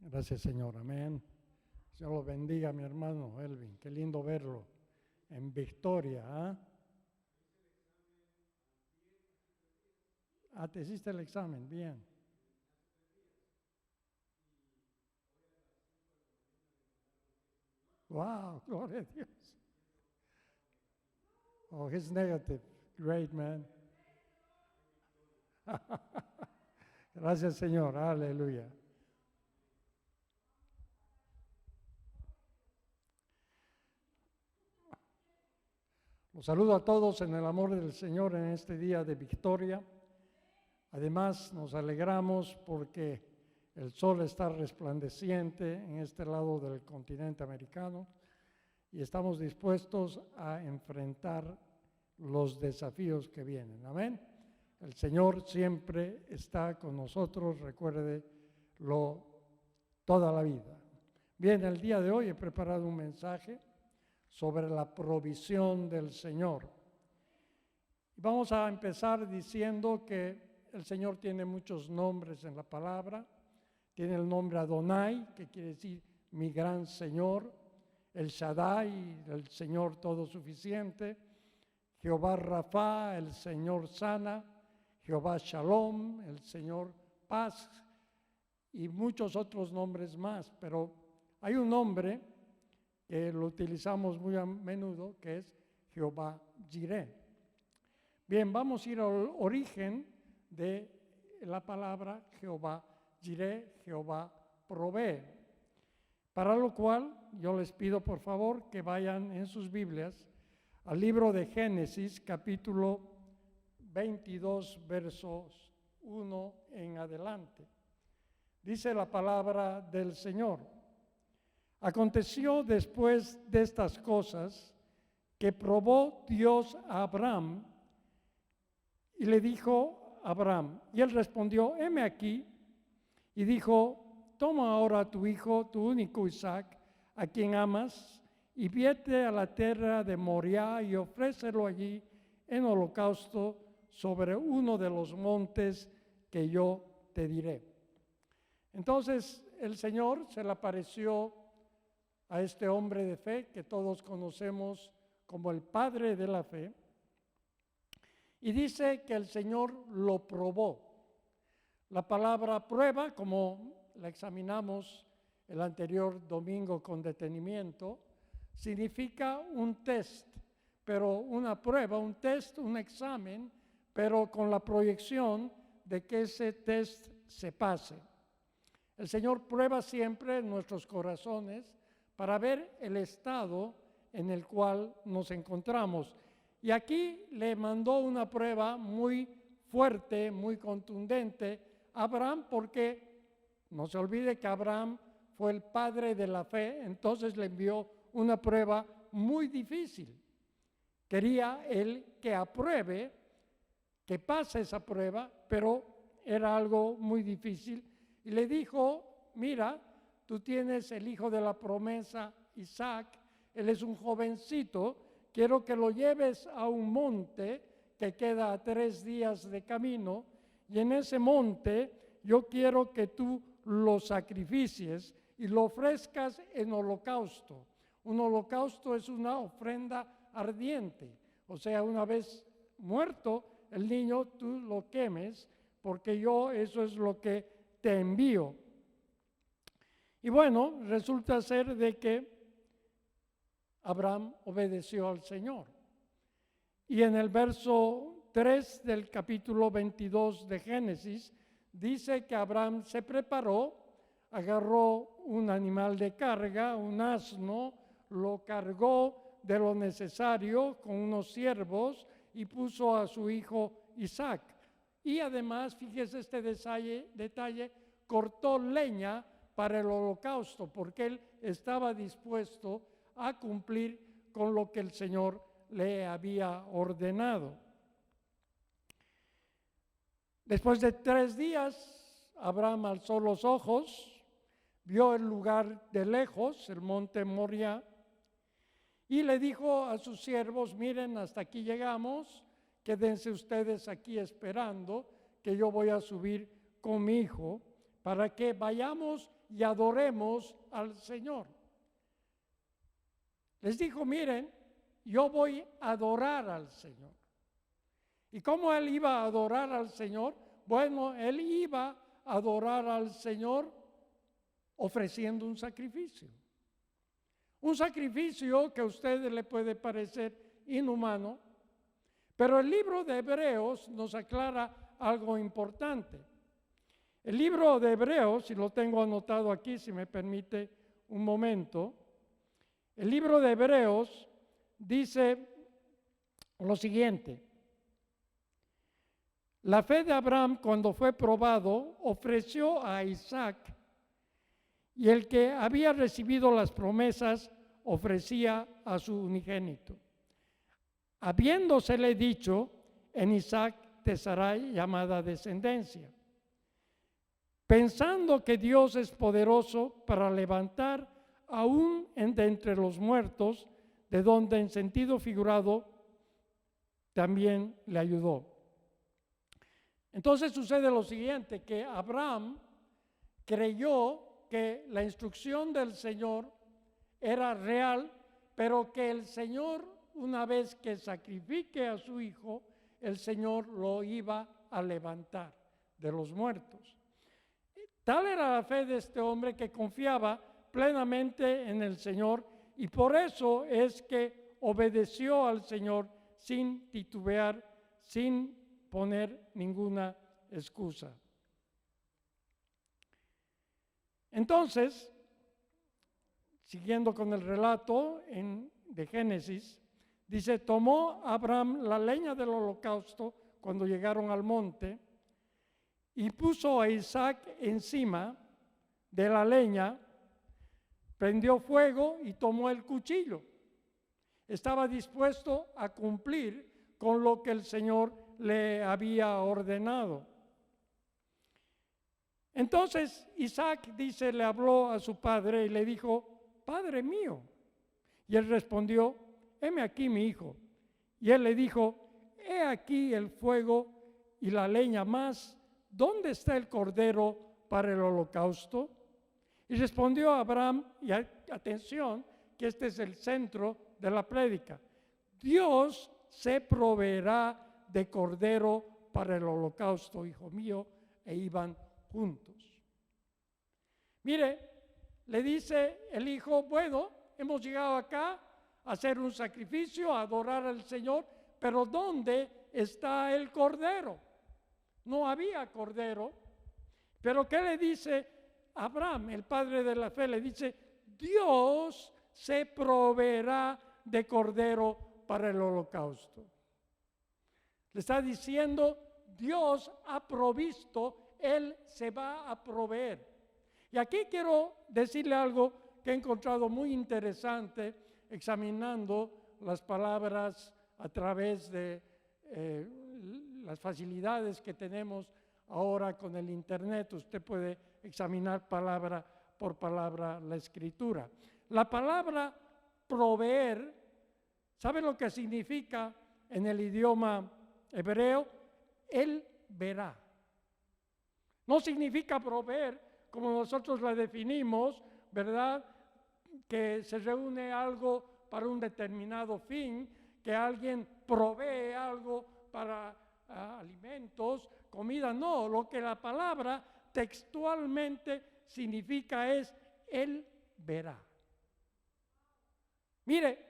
Gracias, Señor. Amén. Dios lo bendiga, mi hermano Elvin. Qué lindo verlo en victoria. Te hiciste el examen. Bien. Wow, gloria a Dios. Oh, he's negative. Great, man. Gracias, Señor. Aleluya. Los saludo a todos en el amor del Señor en este día de victoria. Además, nos alegramos porque el sol está resplandeciente en este lado del continente americano y estamos dispuestos a enfrentar los desafíos que vienen. Amén. El Señor siempre está con nosotros, recuérdelo toda la vida. Bien, el día de hoy he preparado un mensaje sobre la provisión del Señor. Vamos a empezar diciendo que el Señor tiene muchos nombres en la palabra. Tiene el nombre Adonai, que quiere decir mi gran Señor, el Shaddai, el Señor todo suficiente, Jehová Rafa, el Señor sana, Jehová Shalom, el Señor paz, y muchos otros nombres más, pero hay un nombre que lo utilizamos muy a menudo, que es Jehová Jireh. Bien, vamos a ir al origen de la palabra Jehová Jireh, Jehová provee. Para lo cual yo les pido por favor que vayan en sus Biblias al libro de Génesis, capítulo 22, versos 1 en adelante. Dice la palabra del Señor: aconteció después de estas cosas que probó Dios a Abraham y le dijo a Abraham, y él respondió, heme aquí, y dijo, toma ahora tu hijo, tu único Isaac, a quien amas, y vete a la tierra de Moriah y ofrécelo allí en holocausto sobre uno de los montes que yo te diré. Entonces el Señor se le apareció a este hombre de fe que todos conocemos como el padre de la fe, y dice que el Señor lo probó. La palabra prueba, como la examinamos el anterior domingo con detenimiento, significa un test, pero una prueba, un test, un examen, pero con la proyección de que ese test se pase. El Señor prueba siempre nuestros corazones para ver el estado en el cual nos encontramos. Y aquí le mandó una prueba muy fuerte, muy contundente a Abraham, porque no se olvide que Abraham fue el padre de la fe, entonces le envió una prueba muy difícil. Quería él que apruebe, que pase esa prueba, pero era algo muy difícil. Y le dijo, mira, tú tienes el hijo de la promesa, Isaac, él es un jovencito, quiero que lo lleves a un monte que queda a 3 días de camino, y en ese monte yo quiero que tú lo sacrificies y lo ofrezcas en holocausto. Un holocausto es una ofrenda ardiente, o sea, una vez muerto el niño, tú lo quemes, porque yo eso es lo que te envío. Y bueno, resulta ser de que Abraham obedeció al Señor. Y en el verso 3 del capítulo 22 de Génesis, dice que Abraham se preparó, agarró un animal de carga, un asno, lo cargó de lo necesario con unos siervos y puso a su hijo Isaac. Y además, fíjese este detalle, cortó leña para el holocausto, porque él estaba dispuesto a cumplir con lo que el Señor le había ordenado. Después de 3 días, Abraham alzó los ojos, vio el lugar de lejos, el monte Moriah, y le dijo a sus siervos, miren, hasta aquí llegamos, quédense ustedes aquí esperando, que yo voy a subir con mi hijo, para que vayamos y adoremos al Señor. Les dijo, miren, yo voy a adorar al Señor. ¿Y cómo él iba a adorar al Señor? Bueno, él iba a adorar al Señor ofreciendo un sacrificio. Un sacrificio que a ustedes le puede parecer inhumano, pero el libro de Hebreos nos aclara algo importante. El libro de Hebreos, si lo tengo anotado aquí, si me permite un momento, el libro de Hebreos dice lo siguiente: la fe de Abraham, cuando fue probado, ofreció a Isaac, y el que había recibido las promesas ofrecía a su unigénito, habiéndosele dicho, en Isaac te será llamada descendencia, pensando que Dios es poderoso para levantar aún de entre los muertos, de donde en sentido figurado también le ayudó. Entonces sucede lo siguiente, que Abraham creyó que la instrucción del Señor era real, pero que el Señor, una vez que sacrifique a su hijo, el Señor lo iba a levantar de los muertos. Tal era la fe de este hombre que confiaba plenamente en el Señor, y por eso es que obedeció al Señor sin titubear, sin poner ninguna excusa. Entonces, siguiendo con el relato de Génesis, dice, tomó Abraham la leña del holocausto cuando llegaron al monte y puso a Isaac encima de la leña, prendió fuego y tomó el cuchillo. Estaba dispuesto a cumplir con lo que el Señor le había ordenado. Entonces Isaac, dice, le habló a su padre y le dijo, Padre mío. Y él respondió, heme aquí mi hijo. Y él le dijo, he aquí el fuego y la leña, más ¿dónde está el cordero para el holocausto? Y respondió Abraham, y atención, que este es el centro de la prédica, Dios se proveerá de cordero para el holocausto, hijo mío, e iban juntos. Mire, le dice el hijo, bueno, hemos llegado acá a hacer un sacrificio, a adorar al Señor, pero ¿dónde está el cordero? No había cordero. Pero ¿qué le dice Abraham, el padre de la fe? Le dice, Dios se proveerá de cordero para el holocausto. Le está diciendo, Dios ha provisto, Él se va a proveer. Y aquí quiero decirle algo que he encontrado muy interesante examinando las palabras a través de las facilidades que tenemos ahora con el internet. Usted puede examinar palabra por palabra la escritura. La palabra proveer, ¿sabe lo que significa en el idioma hebreo? Él verá. No significa proveer como nosotros la definimos, ¿verdad? Que se reúne algo para un determinado fin, que alguien provee algo para alimentos, comida. No, lo que la palabra textualmente significa es Él verá. Mire,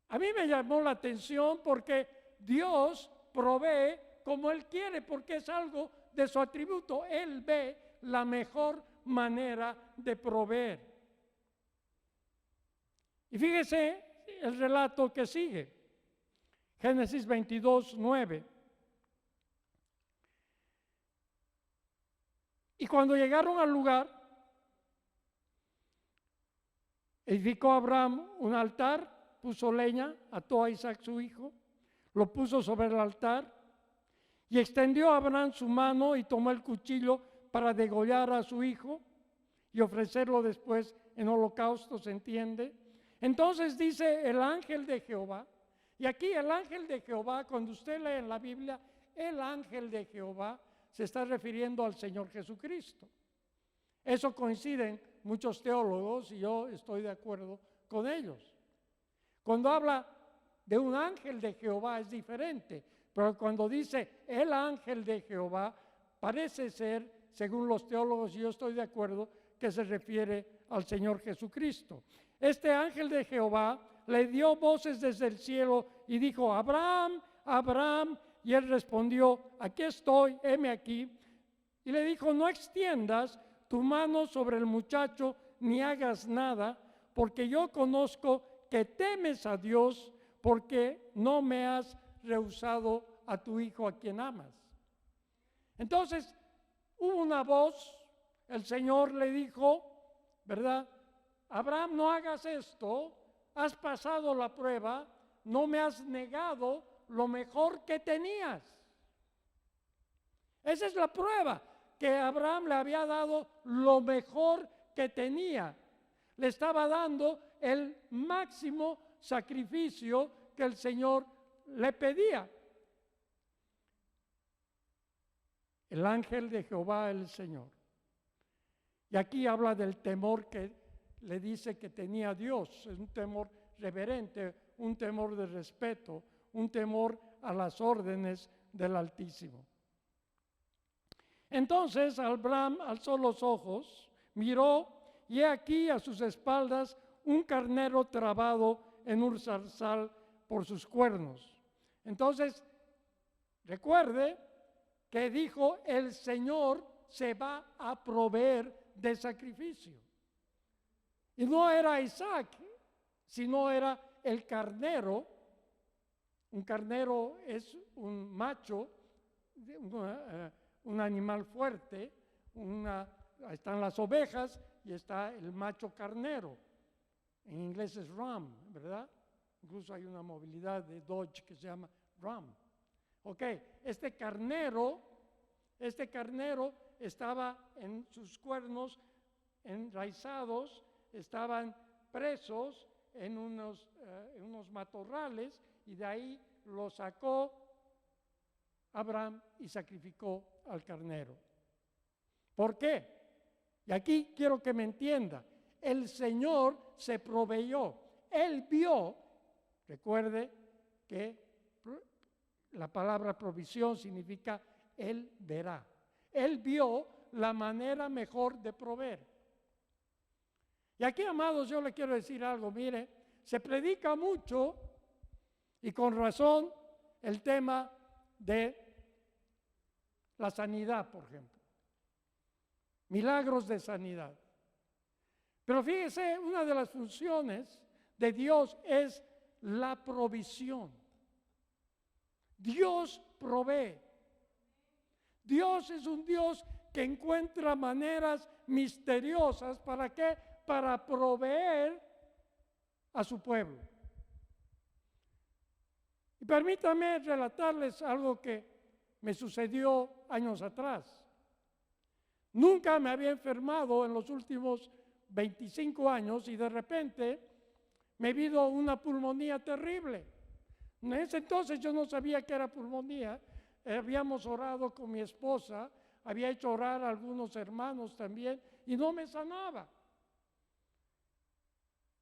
a mí me llamó la atención porque Dios provee como Él quiere, porque es algo de su atributo. Él ve la mejor manera de proveer. Y fíjese el relato que sigue. Génesis 22, 9. Y cuando llegaron al lugar, edificó Abraham un altar, puso leña, ató a Isaac su hijo, lo puso sobre el altar y extendió a Abraham su mano y tomó el cuchillo para degollar a su hijo y ofrecerlo después en holocausto, ¿se entiende? Entonces dice el ángel de Jehová, y aquí el ángel de Jehová, cuando usted lee en la Biblia, el ángel de Jehová se está refiriendo al Señor Jesucristo. Eso coinciden muchos teólogos y yo estoy de acuerdo con ellos. Cuando habla de un ángel de Jehová es diferente, pero cuando dice el ángel de Jehová, parece ser, según los teólogos, y yo estoy de acuerdo, que se refiere al Señor Jesucristo. Este ángel de Jehová le dio voces desde el cielo y dijo: Abraham, Abraham, y él respondió: aquí estoy, heme aquí. Y le dijo: no extiendas tu mano sobre el muchacho ni hagas nada, porque yo conozco que temes a Dios, porque no me has rehusado a tu hijo a quien amas. Entonces hubo una voz, el Señor le dijo, ¿verdad? Abraham, no hagas esto, has pasado la prueba, no me has negado lo mejor que tenías. Esa es la prueba, que Abraham le había dado lo mejor que tenía. Le estaba dando el máximo sacrificio que el Señor le pedía. El ángel de Jehová, el Señor. Y aquí habla del temor que le dice que tenía Dios. Es un temor reverente, un temor de respeto, un temor a las órdenes del Altísimo. Entonces Abraham alzó los ojos, miró, y he aquí a sus espaldas un carnero trabado en un zarzal por sus cuernos. Entonces, recuerde que dijo: el Señor se va a proveer de sacrificio. Y no era Isaac, sino era el carnero. Un carnero es un macho, un animal fuerte, están las ovejas y está el macho carnero. En inglés es ram, ¿verdad? Incluso hay una movilidad de Dodge que se llama ram. Ok, este carnero estaba en sus cuernos enraizados, estaban presos en unos matorrales, y de ahí lo sacó Abraham y sacrificó al carnero. ¿Por qué? Y aquí quiero que me entienda. El Señor se proveyó. Él vio, recuerde que la palabra provisión significa Él verá. Él vio la manera mejor de proveer. Y aquí, amados, yo le quiero decir algo. Mire, se predica mucho, y con razón, el tema de la sanidad, por ejemplo. Milagros de sanidad. Pero fíjese, una de las funciones de Dios es la provisión. Dios provee. Dios es un Dios que encuentra maneras misteriosas. ¿Para qué? Para proveer a su pueblo. Y permítanme relatarles algo que me sucedió años atrás. Nunca me había enfermado en los últimos 25 años y de repente me vino una pulmonía terrible. En ese entonces yo no sabía que era pulmonía. Habíamos orado con mi esposa, había hecho orar a algunos hermanos también y no me sanaba.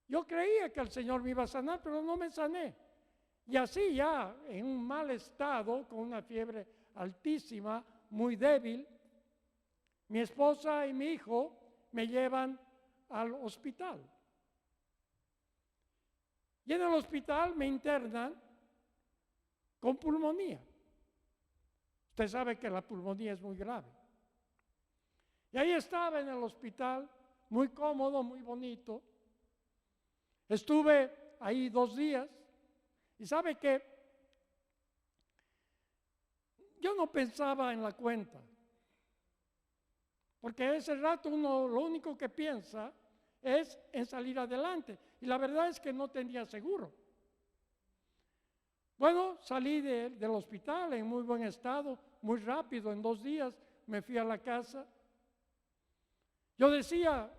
Yo creía que el Señor me iba a sanar, pero no me sané. Y así ya, en un mal estado, con una fiebre altísima, muy débil, mi esposa y mi hijo me llevan al hospital. Y en el hospital me internan con pulmonía. Usted sabe que la pulmonía es muy grave. Y ahí estaba en el hospital, muy cómodo, muy bonito. Estuve ahí 2 días. Y sabe que yo no pensaba en la cuenta, porque ese rato uno lo único que piensa es en salir adelante, y la verdad es que no tenía seguro. Bueno, salí del hospital en muy buen estado, muy rápido, en 2 días me fui a la casa. Yo decía: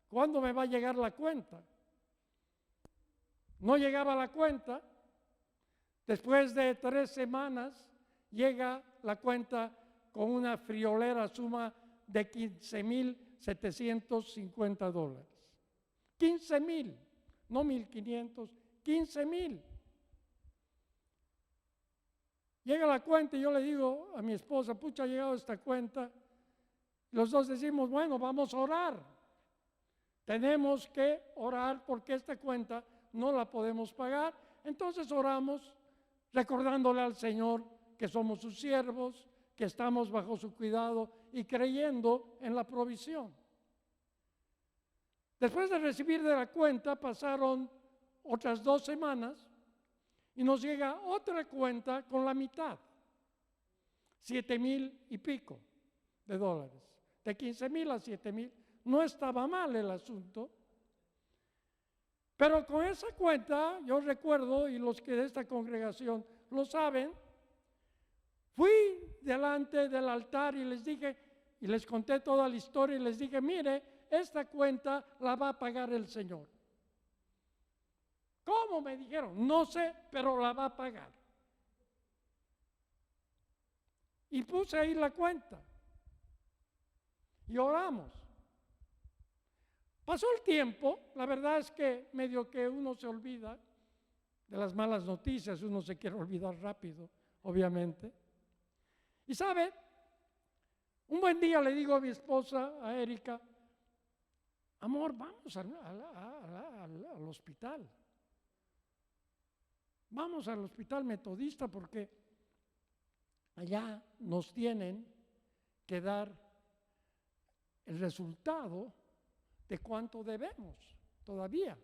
¿cuándo me va a llegar la cuenta? No llegaba la cuenta. Después de 3 semanas llega la cuenta con una friolera suma de 15,000 $1,750. 15,000, no 1,500, 15,000. Llega la cuenta y yo le digo a mi esposa, pucha, ha llegado esta cuenta. Los dos decimos, bueno, vamos a orar. Tenemos que orar porque esta cuenta no la podemos pagar. Entonces oramos recordándole al Señor que somos sus siervos, que estamos bajo su cuidado y creyendo en la provisión. Después de recibir de la cuenta pasaron otras 2 semanas y nos llega otra cuenta con la mitad, 7,000 y pico de dólares, de 15,000 a 7,000. No estaba mal el asunto, pero con esa cuenta, yo recuerdo, y los que de esta congregación lo saben, fui delante del altar y les dije, y les conté toda la historia y les dije, mire, esta cuenta la va a pagar el Señor. ¿Cómo? Me dijeron, no sé, pero la va a pagar. Y puse ahí la cuenta y oramos. Pasó el tiempo, la verdad es que medio que uno se olvida de las malas noticias, uno se quiere olvidar rápido, obviamente. Y sabe, un buen día le digo a mi esposa, a Erika, amor, vamos al hospital. Vamos al hospital metodista porque allá nos tienen que dar el resultado de cuánto debemos todavía.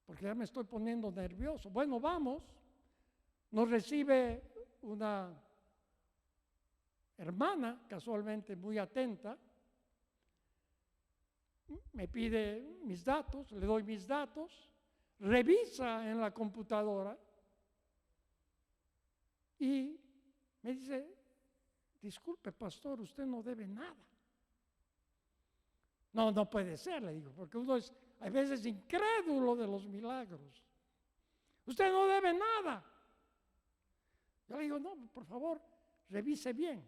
Porque ya me estoy poniendo nervioso. Bueno, vamos. Nos recibe una hermana, casualmente muy atenta. Me pide mis datos, le doy mis datos, revisa en la computadora y me dice, disculpe, pastor, usted no debe nada. No, no puede ser, le digo, porque uno es a veces incrédulo de los milagros. Usted no debe nada. Yo le digo, no, por favor, revise bien.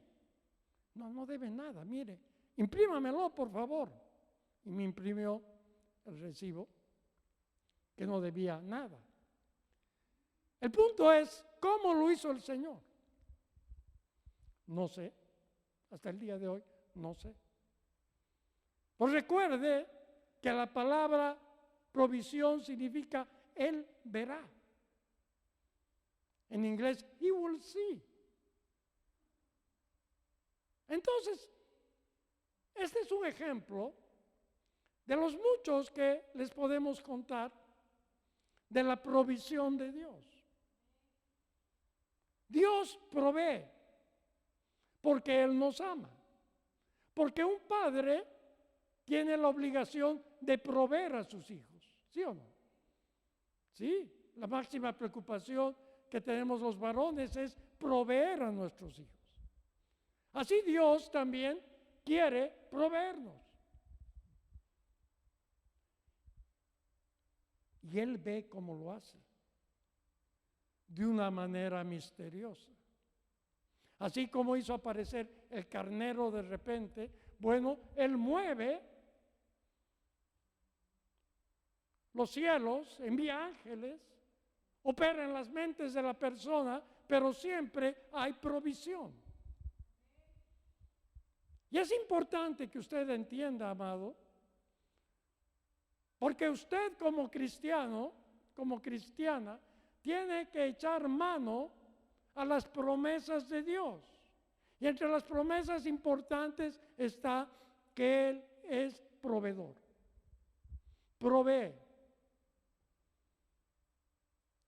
No, no debe nada, mire, imprímamelo, por favor. Y me imprimió el recibo, que no debía nada. El punto es, ¿cómo lo hizo el Señor? No sé, hasta el día de hoy, no sé. Pues recuerde que la palabra provisión significa Él verá. En inglés, He will see. Entonces, este es un ejemplo de los muchos que les podemos contar de la provisión de Dios. Dios provee porque Él nos ama. Porque un padre tiene la obligación de proveer a sus hijos, ¿sí o no? Sí, la máxima preocupación que tenemos los varones es proveer a nuestros hijos. Así Dios también quiere proveernos. Y Él ve cómo lo hace, de una manera misteriosa. Así como hizo aparecer el carnero de repente, bueno, Él mueve los cielos, envía ángeles, opera en las mentes de la persona, pero siempre hay provisión. Y es importante que usted entienda, amado, porque usted como cristiano, como cristiana, tiene que echar mano a las promesas de Dios. Y entre las promesas importantes está que Él es proveedor. Provee.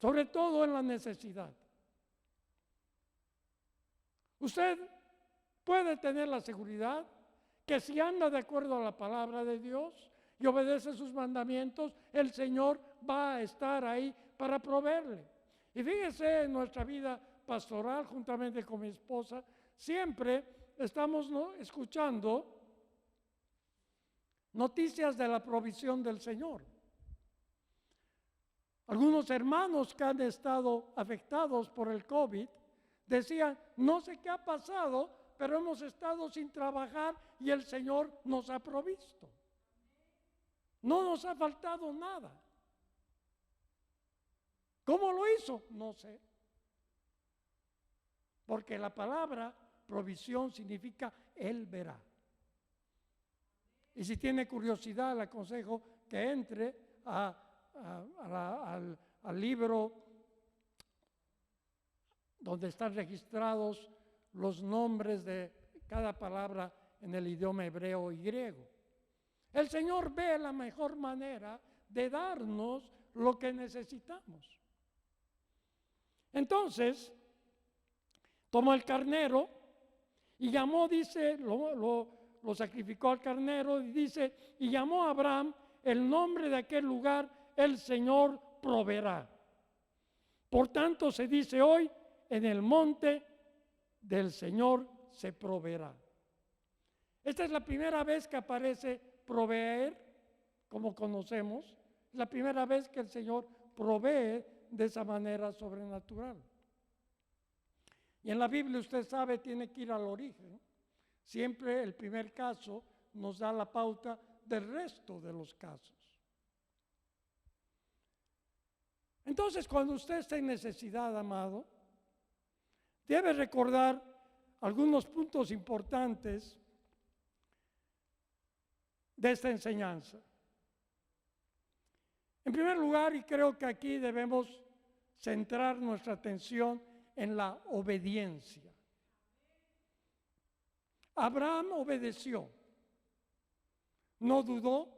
Sobre todo en la necesidad. Usted puede tener la seguridad que si anda de acuerdo a la palabra de Dios y obedece sus mandamientos, el Señor va a estar ahí para proveerle. Y fíjese, en nuestra vida pastoral, juntamente con mi esposa, siempre estamos escuchando noticias de la provisión del Señor. Algunos hermanos que han estado afectados por el COVID decían, no sé qué ha pasado, pero hemos estado sin trabajar y el Señor nos ha provisto. No nos ha faltado nada. ¿Cómo lo hizo? No sé. Porque la palabra provisión significa Él verá. Y si tiene curiosidad, le aconsejo que entre al libro donde están registrados los nombres de cada palabra en el idioma hebreo y griego. El Señor ve la mejor manera de darnos lo que necesitamos. Entonces, tomó el carnero y llamó, dice, lo sacrificó al carnero y dice, y llamó a Abraham el nombre de aquel lugar, el Señor proveerá. Por tanto se dice hoy, en el monte del Señor se proveerá. Esta es la primera vez que aparece proveer, como conocemos, es la primera vez que el Señor provee de esa manera sobrenatural. Y en la Biblia, usted sabe, tiene que ir al origen. Siempre el primer caso nos da la pauta del resto de los casos. Entonces, cuando usted está en necesidad, amado, debe recordar algunos puntos importantes de esta enseñanza. En primer lugar, y creo que aquí debemos centrar nuestra atención en la obediencia. Abraham obedeció, no dudó,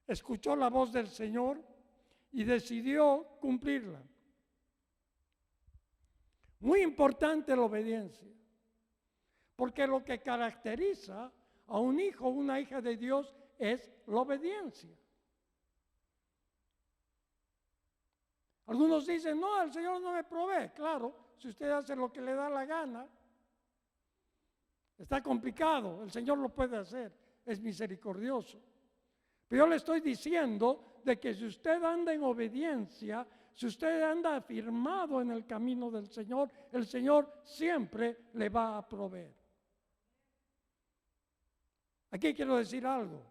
escuchó la voz del Señor y decidió cumplirla. Muy importante la obediencia, porque lo que caracteriza a un hijo o una hija de Dios es la obediencia. Algunos dicen, no, el Señor no me provee. Claro, si usted hace lo que le da la gana, está complicado, el Señor lo puede hacer, es misericordioso. Pero yo le estoy diciendo de que si usted anda en obediencia, si usted anda afirmado en el camino del Señor, el Señor siempre le va a proveer. Aquí quiero decir algo.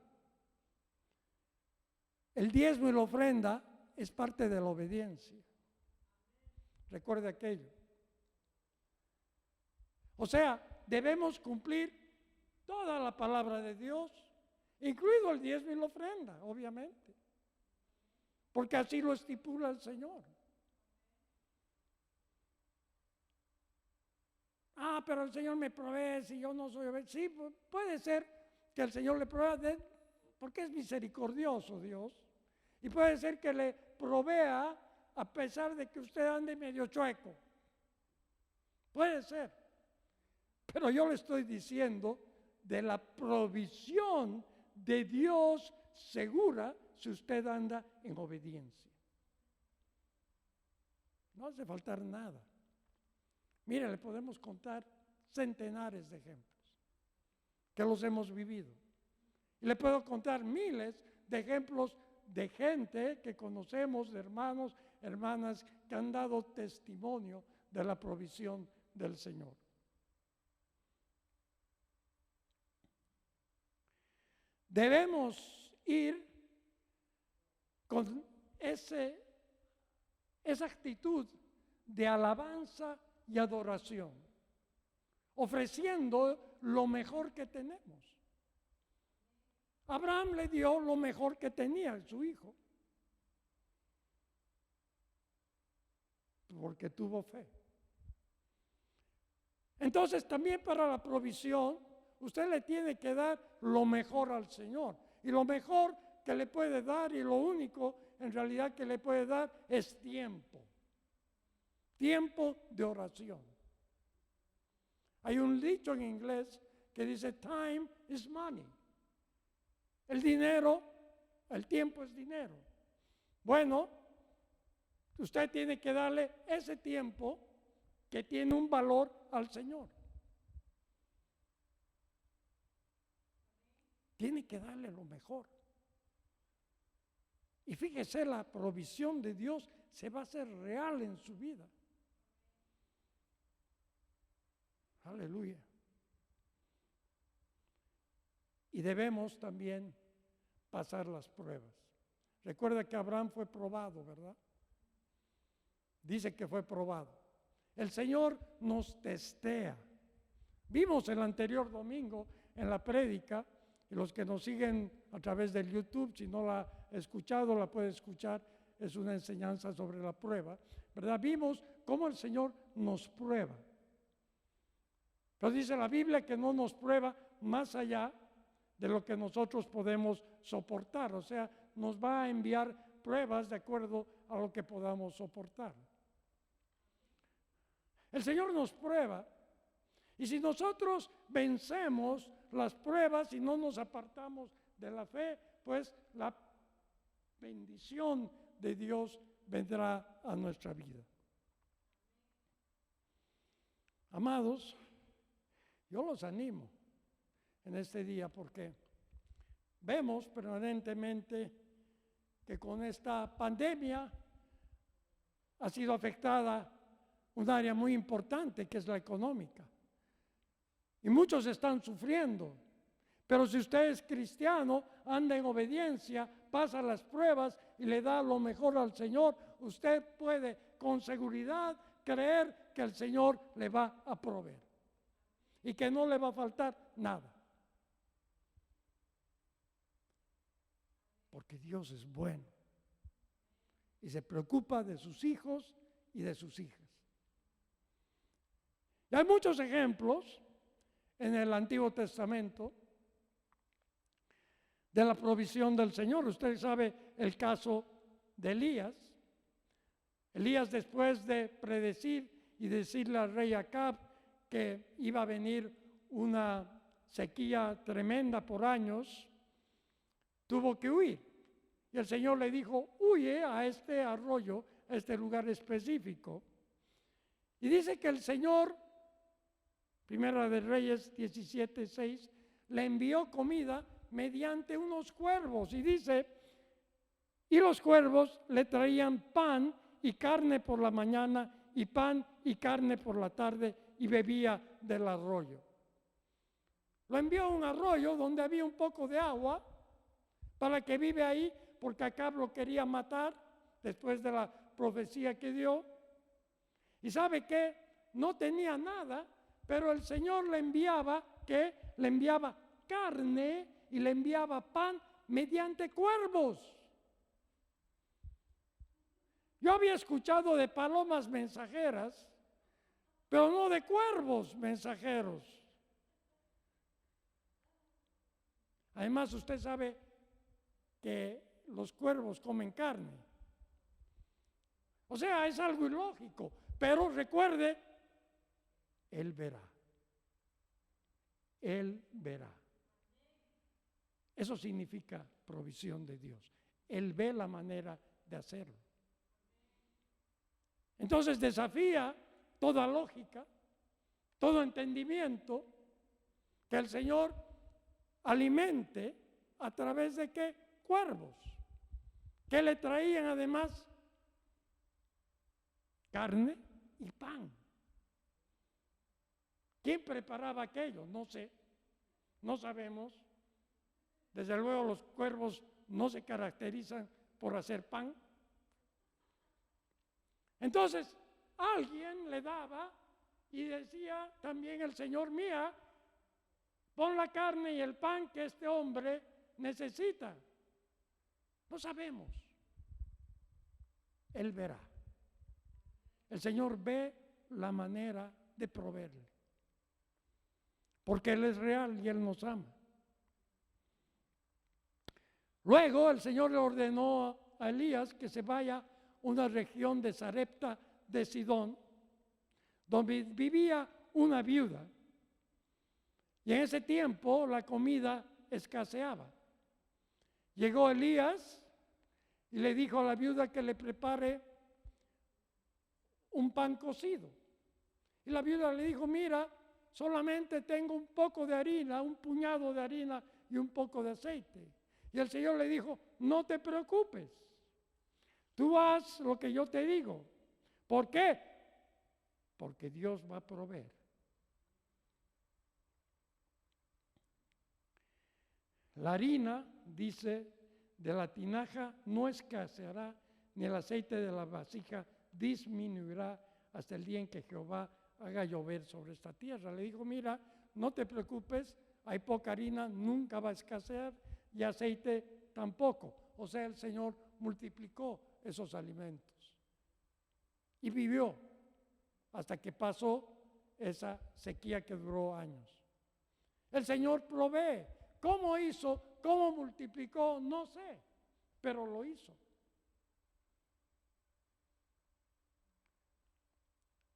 El diezmo y la ofrenda es parte de la obediencia. Recuerde aquello. O sea, debemos cumplir toda la palabra de Dios, incluido el diezmo y la ofrenda, obviamente. Porque así lo estipula el Señor. Ah, pero el Señor me provee si yo no soy obediente. Sí, puede ser que el Señor le provea, porque es misericordioso Dios. Y puede ser que le provea a pesar de que usted ande medio chueco. Puede ser. Pero yo le estoy diciendo de la provisión de Dios segura si usted anda en obediencia. No hace faltar nada. Mire, le podemos contar centenares de ejemplos que los hemos vivido. Y le puedo contar miles de ejemplos de gente que conocemos, de hermanos, hermanas, que han dado testimonio de la provisión del Señor. Debemos ir con esa actitud de alabanza y adoración, ofreciendo lo mejor que tenemos. Abraham le dio lo mejor que tenía, su hijo, porque tuvo fe. Entonces también para la provisión, usted le tiene que dar lo mejor al Señor. Y lo mejor que le puede dar y lo único en realidad que le puede dar es tiempo. Tiempo de oración. Hay un dicho en inglés que dice time is money. El dinero, el tiempo es dinero. Bueno, usted tiene que darle ese tiempo que tiene un valor al Señor. Tiene que darle lo mejor. Y fíjese, la provisión de Dios se va a hacer real en su vida. Aleluya. y debemos también pasar las pruebas. Recuerda que Abraham fue probado, ¿verdad? Dice que fue probado. El Señor nos testea. Vimos el anterior domingo en la prédica, y los que nos siguen a través del YouTube, si no la ha escuchado, la puede escuchar, es una enseñanza sobre la prueba, ¿verdad? Vimos cómo el Señor nos prueba. Pero dice la Biblia que no nos prueba más allá de lo que nosotros podemos soportar, o sea, nos va a enviar pruebas de acuerdo a lo que podamos soportar. El Señor nos prueba, y si nosotros vencemos las pruebas y no nos apartamos de la fe, pues la bendición de Dios vendrá a nuestra vida. Amados, yo los animo en este día porque vemos permanentemente que con esta pandemia ha sido afectada un área muy importante que es la económica. Y muchos están sufriendo. Pero si usted es cristiano, anda en obediencia, pasa las pruebas y le da lo mejor al Señor, usted puede con seguridad creer que el Señor le va a proveer y que no le va a faltar nada. Porque Dios es bueno y se preocupa de sus hijos y de sus hijas. Y hay muchos ejemplos en el Antiguo Testamento de la provisión del Señor. Usted sabe el caso de Elías. Elías, después de predecir y decirle al rey Acab que iba a venir una sequía tremenda por años, tuvo que huir. Y el Señor le dijo, huye a este arroyo, a este lugar específico. Y dice que el Señor, Primera de Reyes 17:6, le envió comida mediante unos cuervos. Y dice, y los cuervos le traían pan y carne por la mañana, y pan y carne por la tarde, y bebía del arroyo. Lo envió a un arroyo donde había un poco de agua, para que vive ahí, porque Acab lo quería matar, después de la profecía que dio. Y ¿sabe qué? No tenía nada, pero el Señor le enviaba, ¿qué? Le enviaba carne y le enviaba pan mediante cuervos. Yo había escuchado de palomas mensajeras, pero no de cuervos mensajeros. Además, usted sabe que los cuervos comen carne. O sea, es algo ilógico, pero recuerde, Él verá. Él verá. Eso significa provisión de Dios. Él ve la manera de hacerlo. Entonces desafía toda lógica, todo entendimiento, que el Señor alimente a través de ¿qué? Cuervos, que le traían además carne y pan. ¿Quién preparaba aquello? No sé, no sabemos. Desde luego los cuervos no se caracterizan por hacer pan. Entonces, alguien le daba y decía también el Señor, mía, pon la carne y el pan que este hombre necesita. No sabemos. Él verá. El Señor ve la manera de proveerle. Porque Él es real y Él nos ama. Luego el Señor le ordenó a Elías que se vaya a una región de Sarepta de Sidón, donde vivía una viuda. Y en ese tiempo la comida escaseaba. Llegó Elías y le dijo a la viuda que le prepare un pan cocido. Y la viuda le dijo, mira, solamente tengo un poco de harina, un puñado de harina y un poco de aceite. Y el Señor le dijo, no te preocupes, tú haz lo que yo te digo. ¿Por qué? Porque Dios va a proveer. La harina, dice, de la tinaja no escaseará, ni el aceite de la vasija disminuirá hasta el día en que Jehová haga llover sobre esta tierra. Le dijo, mira, no te preocupes, hay poca harina, nunca va a escasear, y aceite tampoco. O sea, el Señor multiplicó esos alimentos. Y vivió hasta que pasó esa sequía que duró años. El Señor provee. ¿Cómo hizo? ¿Cómo multiplicó? No sé, pero lo hizo.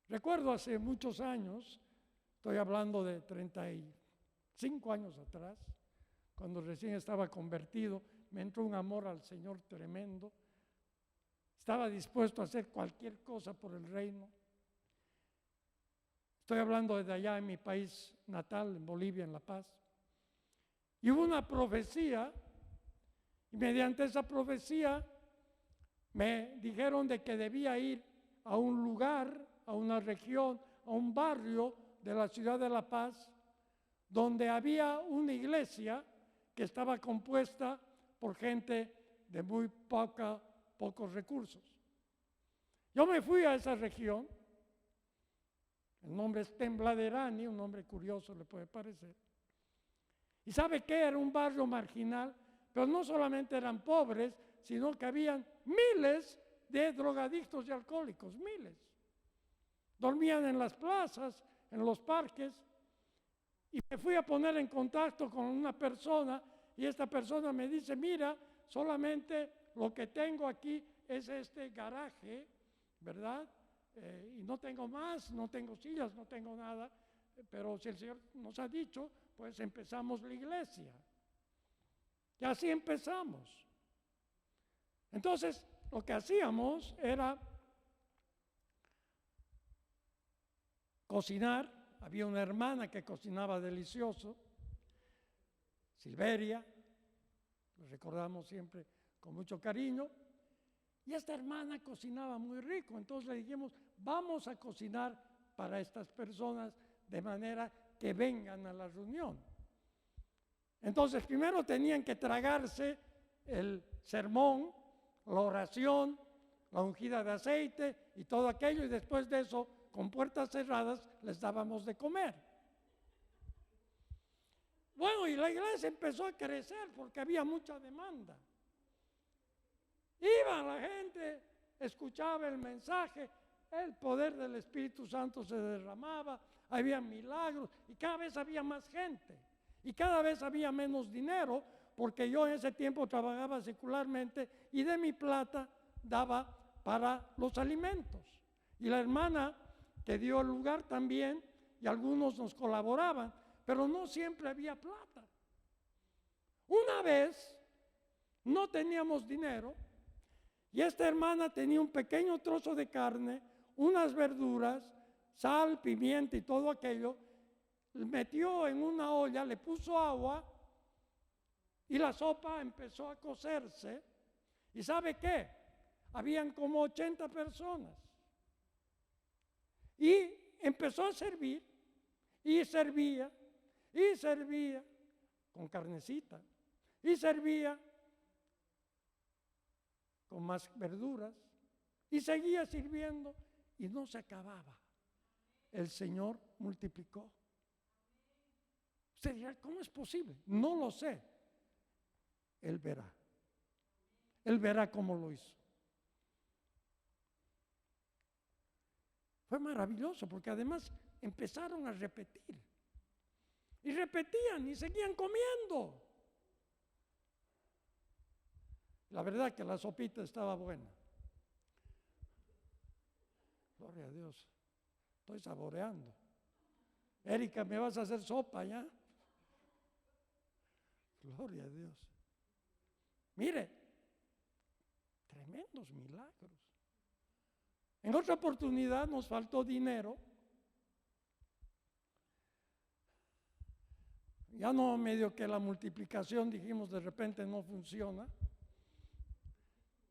Recuerdo hace muchos años, estoy hablando de 35 años atrás, cuando recién estaba convertido, me entró un amor al Señor tremendo. Estaba dispuesto a hacer cualquier cosa por el reino. Estoy hablando de allá en mi país natal, en Bolivia, en La Paz. Y hubo una profecía, y mediante esa profecía me dijeron de que debía ir a un lugar, a una región, a un barrio de la ciudad de La Paz, donde había una iglesia que estaba compuesta por gente de muy pocos recursos. Yo me fui a esa región, el nombre es Tembladerani, un nombre curioso le puede parecer. ¿Y sabe qué? Era un barrio marginal, pero no solamente eran pobres, sino que habían miles de drogadictos y alcohólicos, miles. Dormían en las plazas, en los parques, y me fui a poner en contacto con una persona, y esta persona me dice, mira, solamente lo que tengo aquí es este garaje, ¿verdad? Y no tengo más, no tengo sillas, no tengo nada, pero si el Señor nos ha dicho, pues empezamos la iglesia. Y así empezamos. Entonces, lo que hacíamos era cocinar. Había una hermana que cocinaba delicioso, Silveria, lo recordamos siempre con mucho cariño, y esta hermana cocinaba muy rico. Entonces le dijimos, vamos a cocinar para estas personas de manera que vengan a la reunión. Entonces primero tenían que tragarse el sermón, la oración, la ungida de aceite y todo aquello, y después de eso, con puertas cerradas, les dábamos de comer. Bueno, y la iglesia empezó a crecer porque había mucha demanda. Iba la gente, escuchaba el mensaje, el poder del Espíritu Santo se derramaba, había milagros y cada vez había más gente y cada vez había menos dinero, porque yo en ese tiempo trabajaba secularmente y de mi plata daba para los alimentos. Y la hermana que dio el lugar también, y algunos nos colaboraban, pero no siempre había plata. Una vez no teníamos dinero y esta hermana tenía un pequeño trozo de carne, unas verduras, sal, pimienta y todo aquello, metió en una olla, le puso agua y la sopa empezó a cocerse. ¿Y sabe qué? Habían como 80 personas. Y empezó a servir y servía con carnecita y servía con más verduras y seguía sirviendo y no se acababa. El Señor multiplicó. Usted dirá, ¿cómo es posible? No lo sé. Él verá. Él verá cómo lo hizo. Fue maravilloso porque además empezaron a repetir. Y repetían y seguían comiendo. La verdad que la sopita estaba buena. Gloria a Dios. Estoy saboreando. Erika, ¿me vas a hacer sopa ya? Gloria a Dios. Mire, tremendos milagros. En otra oportunidad nos faltó dinero. Ya no, medio que la multiplicación, dijimos, de repente no funciona.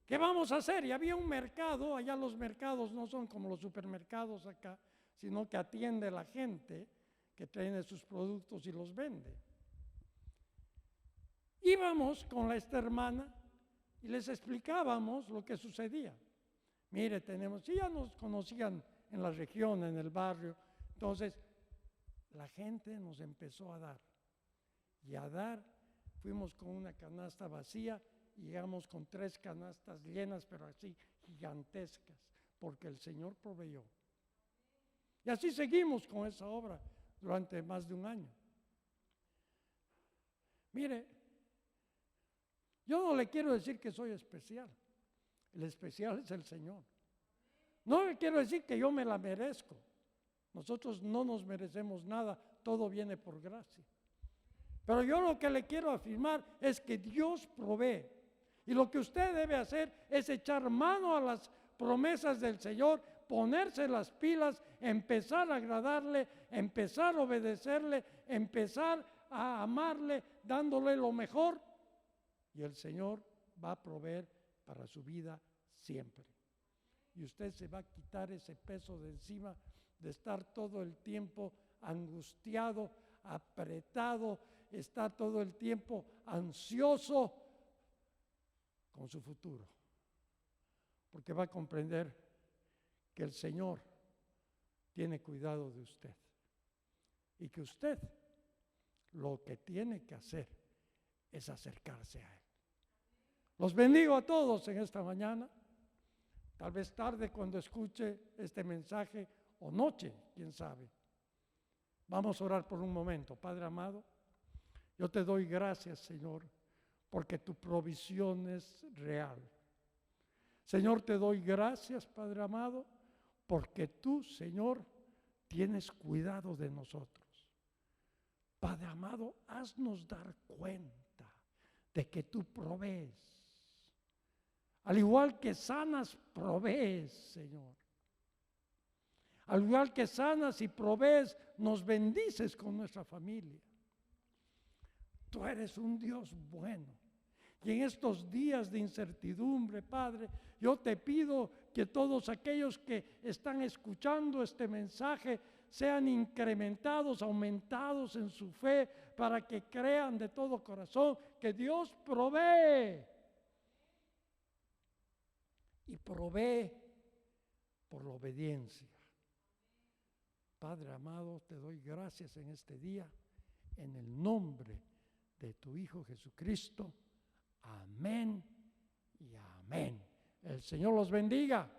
¿Qué vamos a hacer? Y había un mercado, allá los mercados no son como los supermercados acá, sino que atiende a la gente que tiene sus productos y los vende. íbamos con esta hermana y les explicábamos lo que sucedía. Mire, ya nos conocían en la región, en el barrio. Entonces, la gente nos empezó a dar. Y a dar, fuimos con una canasta vacía y llegamos con 3 canastas llenas, pero así gigantescas, porque el Señor proveyó. Y así seguimos con esa obra durante más de un año. Mire, yo no le quiero decir que soy especial. El especial es el Señor. No le quiero decir que yo me la merezco. Nosotros no nos merecemos nada, todo viene por gracia. Pero yo lo que le quiero afirmar es que Dios provee. Y lo que usted debe hacer es echar mano a las promesas del Señor, ponerse las pilas, empezar a agradarle, empezar a obedecerle, empezar a amarle, dándole lo mejor. Y el Señor va a proveer para su vida siempre. Y usted se va a quitar ese peso de encima de estar todo el tiempo angustiado, apretado, está todo el tiempo ansioso con su futuro. Porque va a comprender que el Señor tiene cuidado de usted. Y que usted lo que tiene que hacer es acercarse a Él. Los bendigo a todos en esta mañana. Tal vez tarde cuando escuche este mensaje o noche, quién sabe. Vamos a orar por un momento. Padre amado, yo te doy gracias, Señor, porque tu provisión es real. Señor, te doy gracias, Padre amado, porque tú, Señor, tienes cuidado de nosotros. Padre amado, haznos dar cuenta de que tú provees. Al igual que sanas, provees, Señor. Al igual que sanas y provees, nos bendices con nuestra familia. Tú eres un Dios bueno. Y en estos días de incertidumbre, Padre, yo te pido que todos aquellos que están escuchando este mensaje sean incrementados, aumentados en su fe, para que crean de todo corazón que Dios provee. Y provee por la obediencia. Padre amado, te doy gracias en este día, en el nombre de tu Hijo Jesucristo. Amén y amén. El Señor los bendiga.